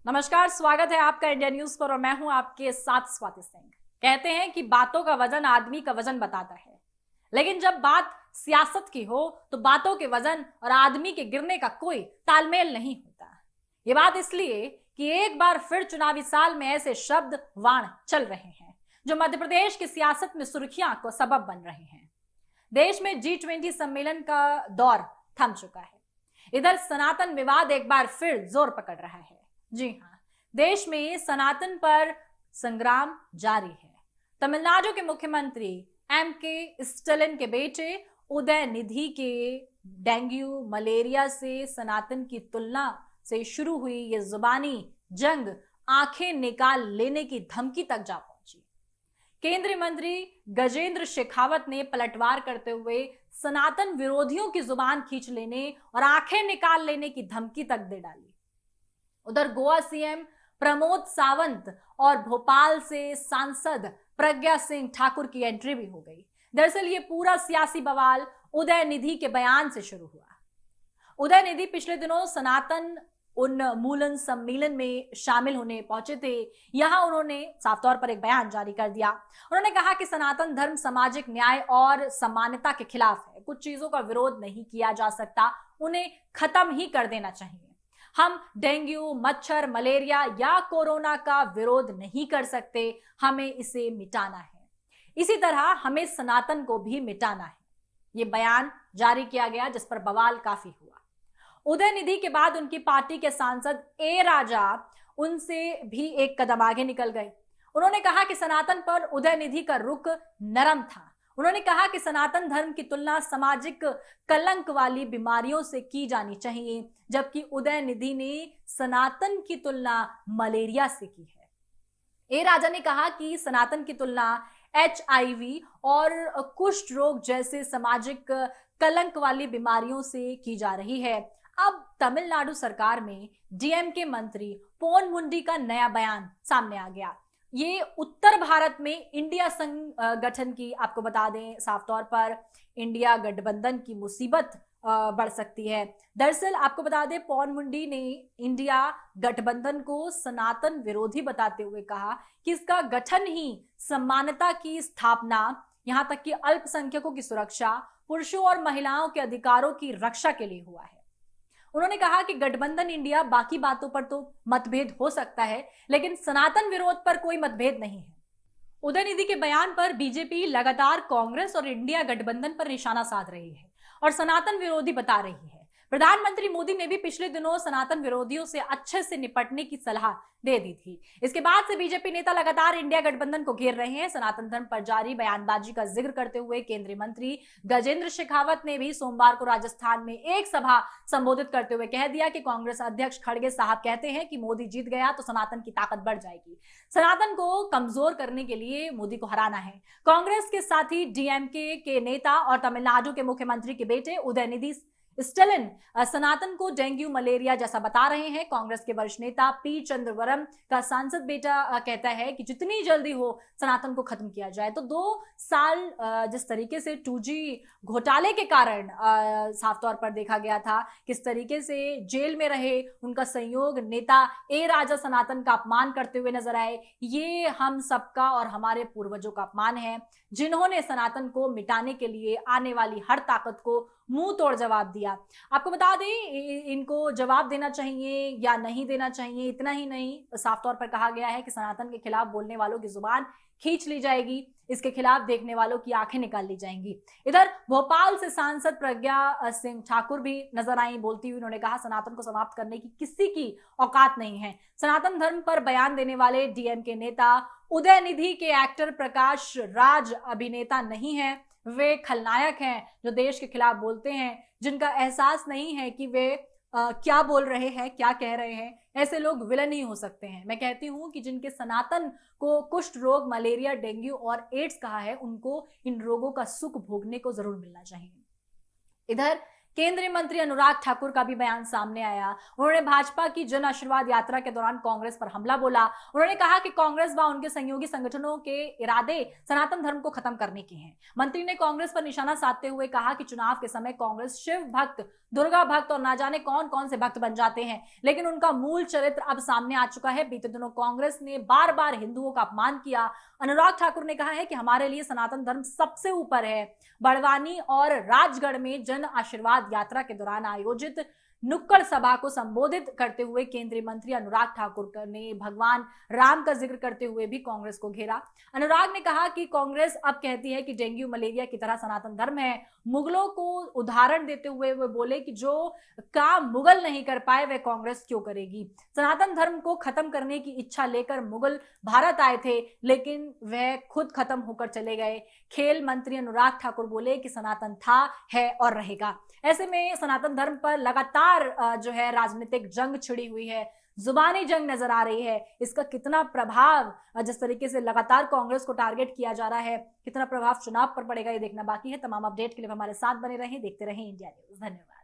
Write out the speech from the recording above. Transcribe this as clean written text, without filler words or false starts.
नमस्कार, स्वागत है आपका इंडिया न्यूज पर और मैं हूं आपके साथ स्वाति सिंह। कहते हैं कि बातों का वजन आदमी का वजन बताता है, लेकिन जब बात सियासत की हो तो बातों के वजन और आदमी के गिरने का कोई तालमेल नहीं होता। ये बात इसलिए कि एक बार फिर चुनावी साल में ऐसे शब्द वाण चल रहे हैं जो मध्य प्रदेश की सियासत में सुर्खियां को सबब बन रहे हैं। देश में G20 सम्मेलन का दौर थम चुका है। इधर सनातन विवाद एक बार फिर जोर पकड़ रहा है। जी हाँ, देश में सनातन पर संग्राम जारी है। तमिलनाडु के मुख्यमंत्री M.K. स्टालिन के बेटे उदयनिधि के डेंगू मलेरिया से सनातन की तुलना से शुरू हुई ये जुबानी जंग आंखें निकाल लेने की धमकी तक जा पहुंची। केंद्रीय मंत्री गजेंद्र शेखावत ने पलटवार करते हुए सनातन विरोधियों की जुबान खींच लेने और आंखें निकाल लेने की धमकी तक दे डाली। उधर गोवा सीएम प्रमोद सावंत और भोपाल से सांसद प्रज्ञा सिंह ठाकुर की एंट्री भी हो गई। दरअसल ये पूरा सियासी बवाल उदयनिधि के बयान से शुरू हुआ। उदयनिधि पिछले दिनों सनातन उन्मूलन सम्मेलन में शामिल होने पहुंचे थे। यहां उन्होंने साफ तौर पर एक बयान जारी कर दिया। उन्होंने कहा कि सनातन धर्म सामाजिक न्याय और समानता के खिलाफ है। कुछ चीजों का विरोध नहीं किया जा सकता, उन्हें खत्म ही कर देना चाहिए। हम डेंगू, मच्छर, मलेरिया या कोरोना का विरोध नहीं कर सकते, हमें इसे मिटाना है। इसी तरह हमें सनातन को भी मिटाना है। यह बयान जारी किया गया जिस पर बवाल काफी हुआ। उदयनिधि के बाद उनकी पार्टी के सांसद ए राजा उनसे भी एक कदम आगे निकल गए। उन्होंने कहा कि सनातन पर उदयनिधि का रुख नरम था। उन्होंने कहा कि सनातन धर्म की तुलना सामाजिक कलंक वाली बीमारियों से की जानी चाहिए, जबकि उदयनिधि ने सनातन की तुलना मलेरिया से की है। ए राजा ने कहा कि सनातन की तुलना HIV और कुष्ठ रोग जैसे सामाजिक कलंक वाली बीमारियों से की जा रही है। अब तमिलनाडु सरकार में DMK मंत्री पोन मुंडी का नया बयान सामने आ गया। ये उत्तर भारत में इंडिया संगठन की, आपको बता दें साफ तौर पर इंडिया गठबंधन की मुसीबत बढ़ सकती है। दरअसल आपको बता दें पौन मुंडी ने इंडिया गठबंधन को सनातन विरोधी बताते हुए कहा कि इसका गठन ही समानता की स्थापना, यहां तक कि अल्पसंख्यकों की सुरक्षा, पुरुषों और महिलाओं के अधिकारों की रक्षा के लिए हुआ है। उन्होंने कहा कि गठबंधन इंडिया बाकी बातों पर तो मतभेद हो सकता है, लेकिन सनातन विरोध पर कोई मतभेद नहीं है। उदयनिधि के बयान पर बीजेपी लगातार कांग्रेस और इंडिया गठबंधन पर निशाना साध रही है और सनातन विरोधी बता रही है। प्रधानमंत्री मोदी ने भी पिछले दिनों सनातन विरोधियों से अच्छे से निपटने की सलाह दे दी थी। इसके बाद से बीजेपी नेता लगातार इंडिया गठबंधन को घेर रहे हैं। सनातन धर्म पर जारी बयानबाजी का जिक्र करते हुए केंद्रीय मंत्री गजेंद्र शेखावत ने भी सोमवार को राजस्थान में एक सभा संबोधित करते हुए कह दिया कि कांग्रेस अध्यक्ष खड़गे साहब कहते हैं कि मोदी जीत गया तो सनातन की ताकत बढ़ जाएगी। सनातन को कमजोर करने के लिए मोदी को हराना है। कांग्रेस के साथ ही DMK के नेता और तमिलनाडु के मुख्यमंत्री के बेटे उदयनिधि स्टालिन सनातन को डेंगू मलेरिया जैसा बता रहे हैं। कांग्रेस के वरिष्ठ नेता P चिदंबरम का सांसद बेटा कहता है कि जितनी जल्दी हो सनातन को खत्म किया जाए। तो 2 साल जिस तरीके से 2G घोटाले के कारण साफ तौर पर देखा गया था, किस तरीके से जेल में रहे उनका संयोग नेता ए राजा सनातन का अपमान करते हुए नजर आए। ये हम सबका और हमारे पूर्वजों का अपमान है, जिन्होंने सनातन को मिटाने के लिए आने वाली हर ताकत को मुंह तोड़ जवाब दिया। आपको बता दें इनको जवाब देना चाहिए या नहीं देना चाहिए। इतना ही नहीं, साफ तौर पर कहा गया है कि सनातन के खिलाफ बोलने वालों की जुबान खींच ली जाएगी, इसके खिलाफ देखने वालों की आंखें निकाल ली जाएंगी। इधर भोपाल से सांसद प्रज्ञा सिंह ठाकुर भी नजर आई बोलती हुई। उन्होंने कहा सनातन को समाप्त करने की किसी की औकात नहीं है। सनातन धर्म पर बयान देने वाले DMK नेता उदयनिधि के एक्टर प्रकाश राज अभिनेता नहीं है, वे खलनायक हैं जो देश के खिलाफ बोलते हैं, जिनका एहसास नहीं है कि वे क्या बोल रहे हैं, क्या कह रहे हैं। ऐसे लोग विलन ही हो सकते हैं। मैं कहती हूं कि जिनके सनातन को कुष्ठ रोग, मलेरिया, डेंगू और एड्स कहा है, उनको इन रोगों का सुख भोगने को जरूर मिलना चाहिए। इधर केंद्रीय मंत्री अनुराग ठाकुर का भी बयान सामने आया। उन्होंने भाजपा की जन आशीर्वाद यात्रा के दौरान कांग्रेस पर हमला बोला। उन्होंने कहा कि कांग्रेस व उनके सहयोगी संगठनों के इरादे सनातन धर्म को खत्म करने के हैं। मंत्री ने कांग्रेस पर निशाना साधते हुए कहा कि चुनाव के समय कांग्रेस शिव भक्त, दुर्गा भक्त और ना जाने कौन कौन से भक्त बन जाते हैं, लेकिन उनका मूल चरित्र अब सामने आ चुका है। बीते दिनों कांग्रेस ने बार बार हिंदुओं का अपमान किया। अनुराग ठाकुर ने कहा है कि हमारे लिए सनातन धर्म सबसे ऊपर है। बड़वानी और राजगढ़ में जन आशीर्वाद यात्रा के दौरान आयोजित नुक्कड़ सभा को संबोधित करते हुए केंद्रीय मंत्री अनुराग ठाकुर ने भगवान राम का जिक्र करते हुए भी कांग्रेस को घेरा। अनुराग ने कहा कि कांग्रेस अब कहती है कि डेंगू मलेरिया की तरह सनातन धर्म है। मुगलों को उदाहरण देते हुए वे बोले कि जो काम मुगल नहीं कर पाए वह कांग्रेस क्यों करेगी। सनातन धर्म को खत्म करने की इच्छा लेकर मुगल भारत आए थे, लेकिन वह खुद खत्म होकर चले गए। खेल मंत्री अनुराग ठाकुर बोले कि सनातन था, है और रहेगा। ऐसे में सनातन धर्म पर लगातार जो है राजनीतिक जंग छिड़ी हुई है, जुबानी जंग नजर आ रही है। इसका कितना प्रभाव, जिस तरीके से लगातार कांग्रेस को टारगेट किया जा रहा है, कितना प्रभाव चुनाव पर पड़ेगा ये देखना बाकी है। तमाम अपडेट के लिए हमारे साथ बने रहें, देखते रहें इंडिया न्यूज़। धन्यवाद।